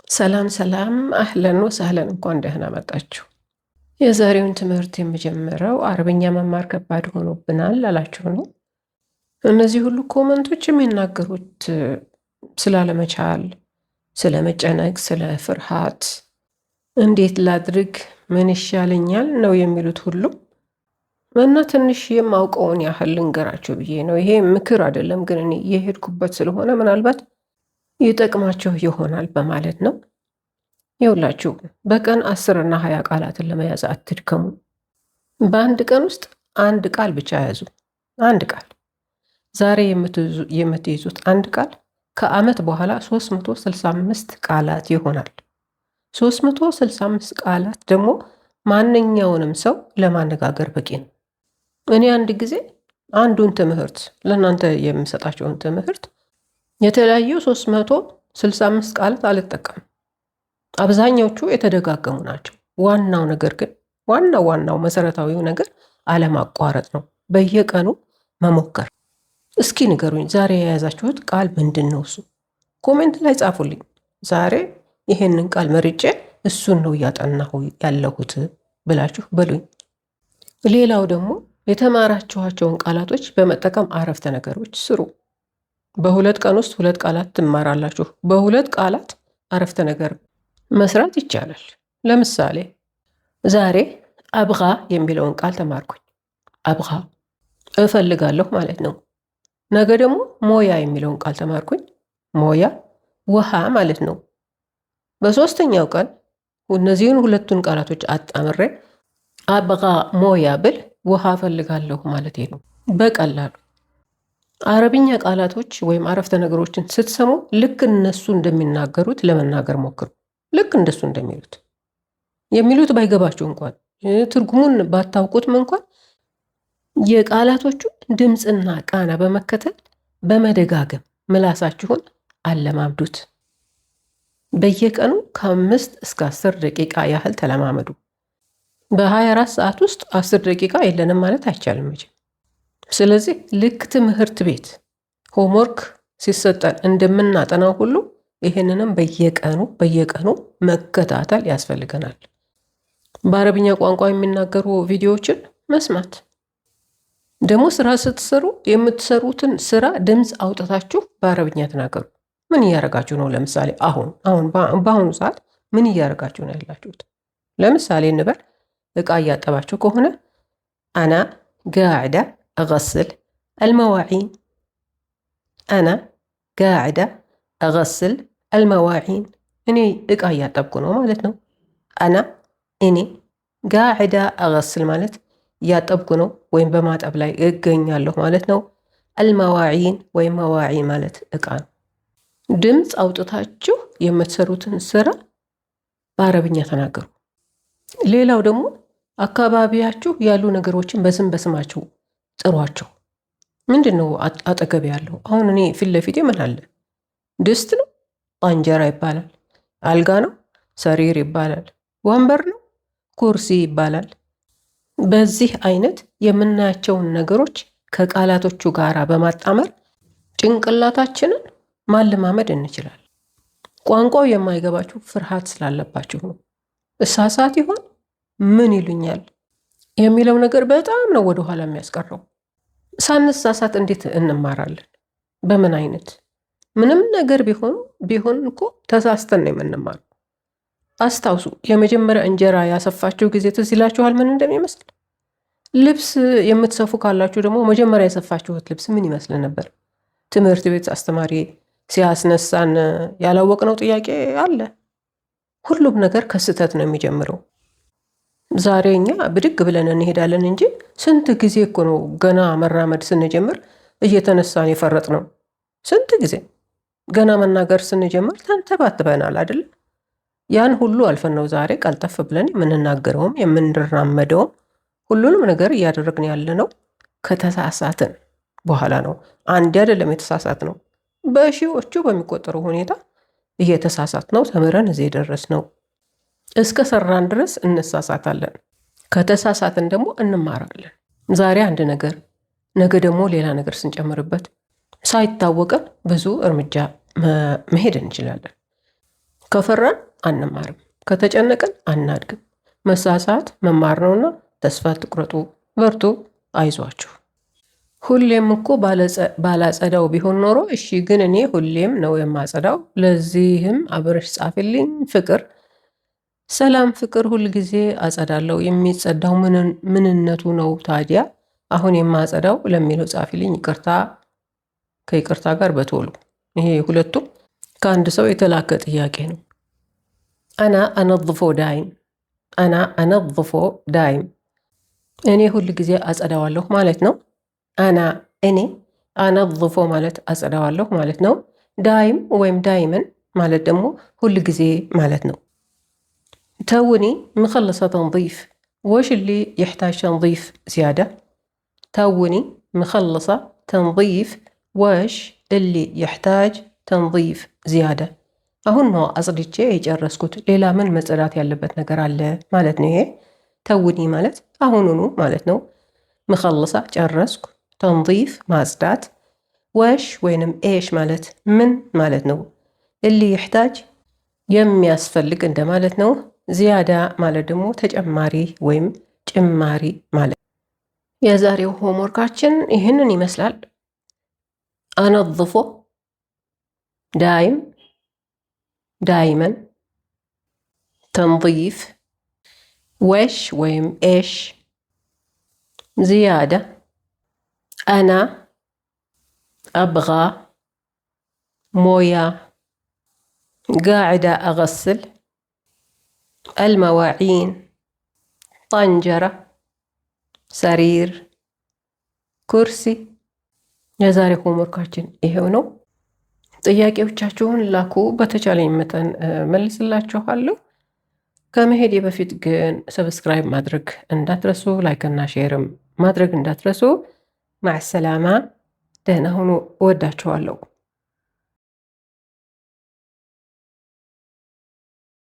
ሰላም ሰላም፣ አህለን ወሰህለን፣ እንኳን ደህና መጣችሁ። የዛሬውን ትምህርት የምጀምረው አረብኛ መማር ከባድ ሆኖብናል አላችሁ ነው። እነዚህ ሁሉ ኮመንቶች የሚናገሩት ስላለመቻል፣ ስለ መጨነቅ፣ ስለ ፍርሃት፣ እንዴት ላድርግ፣ ምን ይሻለኛል ነው የሚሉት ሁሉም እና ትንሽ የማውቀውን ያህል ልንገራችሁ ብዬ ነው። ይሄ ምክር አይደለም፣ ግን እኔ የሄድኩበት ስለሆነ ምናልባት ይጠቅማችሁ ይሆናል በማለት ነው። ይኸውላችሁ በቀን 10 እና 20 ቃላትን ለመያዝ አትድከሙ። በአንድ ቀን ውስጥ አንድ ቃል ብቻ ያዙ። አንድ ቃል ዛሬ የምትይዙት አንድ ቃል ከዓመት በኋላ 365 ቃላት ይሆናል። 365 ቃላት ደግሞ ማንኛውንም ሰው ለማነጋገር በቂ ነው። እኔ አንድ ጊዜ አንዱን ትምህርት ለእናንተ የምሰጣቸውን ትምህርት የተለያዩ 365 ቃላት አልጠቀምም። አብዛኛዎቹ የተደጋገሙ ናቸው። ዋናው ነገር ግን ዋናው መሰረታዊው ነገር አለማቋረጥ ነው። በየቀኑ መሞከር። እስኪ ንገሩኝ፣ ዛሬ የያዛችሁት ቃል ምንድን ነው? እሱ ኮሜንት ላይ ጻፉልኝ። ዛሬ ይሄንን ቃል መርጬ እሱን ነው እያጠናሁ ያለሁት ብላችሁ በሉኝ። ሌላው ደግሞ የተማራችኋቸውን ቃላቶች በመጠቀም አረፍተ ነገሮች ስሩ። በሁለት ቀን ውስጥ 2 ቃላት ትማራላችሁ። በ2 ቃላት አረፍተ ነገር መስራት ይቻላል። ለምሳሌ ዛሬ አብጋ የሚለውን ቃል ተማርኩኝ። አብጋ እፈልጋለሁ ማለት ነው። ነገ ደግሞ ሞያ የሚለውን ቃል ተማርኩኝ። ሞያ ውሃ ማለት ነው። በሶስተኛው ቀን እነዚህን ሁለቱን ቃላቶች አጣምሬ አብጋ ሞያ ብል ውሃ እፈልጋለሁ ማለት ነው። በቀላሉ አረብኛ ቃላቶች ወይም አረፍተ ነገሮችን ስትሰሙ ልክ እነሱ እንደሚናገሩት ለመናገር ሞክሩ። ልክ እንደሱ የሚሉት ባይገባችሁ እንኳን ትርጉሙን ባታውቁትም እንኳን የቃላቶቹ ድምፅና ቃና በመከተል በመደጋገም ምላሳችሁን አለማምዱት። በየቀኑ ከ5 እስከ 10 ደቂቃ ያህል ተለማመዱ። በ24 ሰዓት ውስጥ 10 ደቂቃ የለንም ማለት አይቻልም መቼም። ስለዚህ ልክ ትምህርት ቤት ሆምወርክ ሲሰጠን እንደምናጠናው ሁሉ ይህንንም በየቀኑ መከታተል ያስፈልገናል። በአረብኛ ቋንቋ የሚናገሩ ቪዲዮዎችን መስማት። ደግሞ ስራ ስትሰሩ የምትሰሩትን ስራ ድምፅ አውጥታችሁ በአረብኛ ተናገሩ። ምን እያደረጋችሁ ነው? ለምሳሌ በአሁኑ ሰዓት ምን እያደረጋችሁ ነው ያላችሁት? ለምሳሌ እንበል እቃ እያጠባችሁ ከሆነ አና ጋዕዳ أغسل المواعين أنا قاعدة أغسل المواعين እኔ እቃ እያጠብኩ ነው ማለት ነው። እኔ ጋዕዳ أغسل ማለት እያጠብኩ ነው ወይም በማጠብ ላይ እገኛለሁ ማለት ነው። አልመዋዒን ወይም መዋዒን ማለት እቃ ነው። ድምፅ አውጥታችሁ የምትሰሩትን ስራ በአረብኛ ተናገሩ። ሌላው ደግሞ አካባቢያችሁ ያሉ ነገሮችን በስማቸው ጥሯቸው። ምንድን ነው አጠገብ ያለው? አሁን እኔ ፊት ለፊቴ ምን አለ? ድስት ነው፣ ጣንጀራ ይባላል። አልጋ ነው፣ ሰሪር ይባላል። ወንበር ነው፣ ኩርሲ ይባላል። በዚህ አይነት የምናያቸውን ነገሮች ከቃላቶቹ ጋር በማጣመር ጭንቅላታችንን ማለማመድ እንችላለን። ቋንቋው የማይገባችሁ ፍርሃት ስላለባችሁ ነው። እሳሳት ይሆን ምን ይሉኛል የሚለው ነገር በጣም ነው ወደ ኋላ የሚያስቀረው። ሳንሳሳት እንዴት እንማራለን? በምን አይነት ምንም ነገር ቢሆን እኮ ተሳስተን ነው የምንማረው። አስታውሱ፣ የመጀመሪያ እንጀራ ያሰፋችሁ ጊዜ ትዝ ይላችኋል ምን እንደሚመስል? ልብስ የምትሰፉ ካላችሁ ደግሞ መጀመሪያ የሰፋችሁት ልብስ ምን ይመስል ነበር? ትምህርት ቤት አስተማሪ ሲያስነሳን ያላወቅነው ጥያቄ አለ። ሁሉም ነገር ከስህተት ነው የሚጀምረው። ዛሬ እኛ ብድግ ብለን እንሄዳለን እንጂ ስንት ጊዜ እኮ ነው ገና መራመድ ስንጀምር እየተነሳን የፈረጥ ነው። ስንት ጊዜ ገና መናገር ስንጀምር ተንተባትበናል አይደል? ያን ሁሉ አልፈን ነው ዛሬ ቀልጠፍ ብለን የምንናገረውም የምንራመደውም ሁሉንም ነገር እያደረግን ያለነው ከተሳሳትን በኋላ ነው። አንድ አይደለም የተሳሳት ነው፣ በሺዎቹ በሚቆጠሩ ሁኔታ እየተሳሳት ነው ተምረን እዚህ ደረስ ነው። እስከ ሰራን ድረስ እንሳሳታለን። ከተሳሳትን ደግሞ እንማራለን። ዛሬ አንድ ነገር ነገ ደግሞ ሌላ ነገር ስንጨምርበት ሳይታወቀን ብዙ እርምጃ መሄድ እንችላለን። ከፈራን አንማርም፣ ከተጨነቅን አናድግም። መሳሳት መማር ነውና ተስፋ አትቁረጡ፣ በርቱ፣ አይዟችሁ። ሁሌም እኮ ባላጸዳው ቢሆን ኖሮ እሺ፣ ግን እኔ ሁሌም ነው የማጸዳው። ለዚህም አብረሽ ጻፊልኝ። ፍቅር ሰላም ፍቅር ሁልጊዜ አጸዳለሁ። የሚጸዳው ምንነቱ ነው ታዲያ? አሁን የማጸዳው ለሚለው ጻፊልኝ። ይቅርታ ከይቅርታ ጋር በቶሎ። ይሄ ሁለቱም ከአንድ ሰው የተላከ ጥያቄ ነው። አና አነظፎ ዳይም፣ አና አነظፎ ዳይም፣ እኔ ሁል ጊዜ አጸዳዋለሁ ማለት ነው። አና እኔ፣ አነظፎ ማለት አጸዳዋለሁ ማለት ነው። ዳይም ወይም ዳይመን ማለት ደግሞ ሁል ጊዜ ማለት ነው። توني مخلصة تنظيف، وش اللي يحتاج تنظيف زيادة؟ توني مخلصة تنظيف، وش اللي يحتاج تنظيف زيادة؟ አሁን ነው አጽድቼ የጨረስኩት። ሌላ ምን መጸዳት ያለበት ነገር አለ ማለት ነው። ይሄ ተውኒ ማለት አሁኑኑ ማለት ነው። መኸለሳ ጨረስኩ፣ ተንظيፍ ማጽዳት፣ ወሽ ወይንም ኤሽ ማለት ምን ማለት ነው። እሊ ይሕታጅ የሚያስፈልግ እንደማለት ነው። ዚያዳ ማለት ደግሞ ተጨማሪ ወይም ጭማሪ ማለት። የዛሬው ሆምወርካችን ይህንን ይመስላል። አነظፎ ዳይም دائما، تنظيف وش ويم إيش، زيادة، أنا أبغى موية، قاعدة أغسل، المواعين، طنجرة، سرير، كرسي። የዛሬ ሆምወርካችን ይሄው ነው። ጥያቄዎቻችሁን ላኩ፣ በተቻለኝ መጠን መልስላችኋለሁ። ከመሄዴ በፊት ግን ሰብስክራይብ ማድረግ እንዳትረሱ፣ ላይክና ሼርም ማድረግ እንዳትረሱ። ማዕሰላማ፣ ደህና ሁኑ። እወዳችኋለሁ።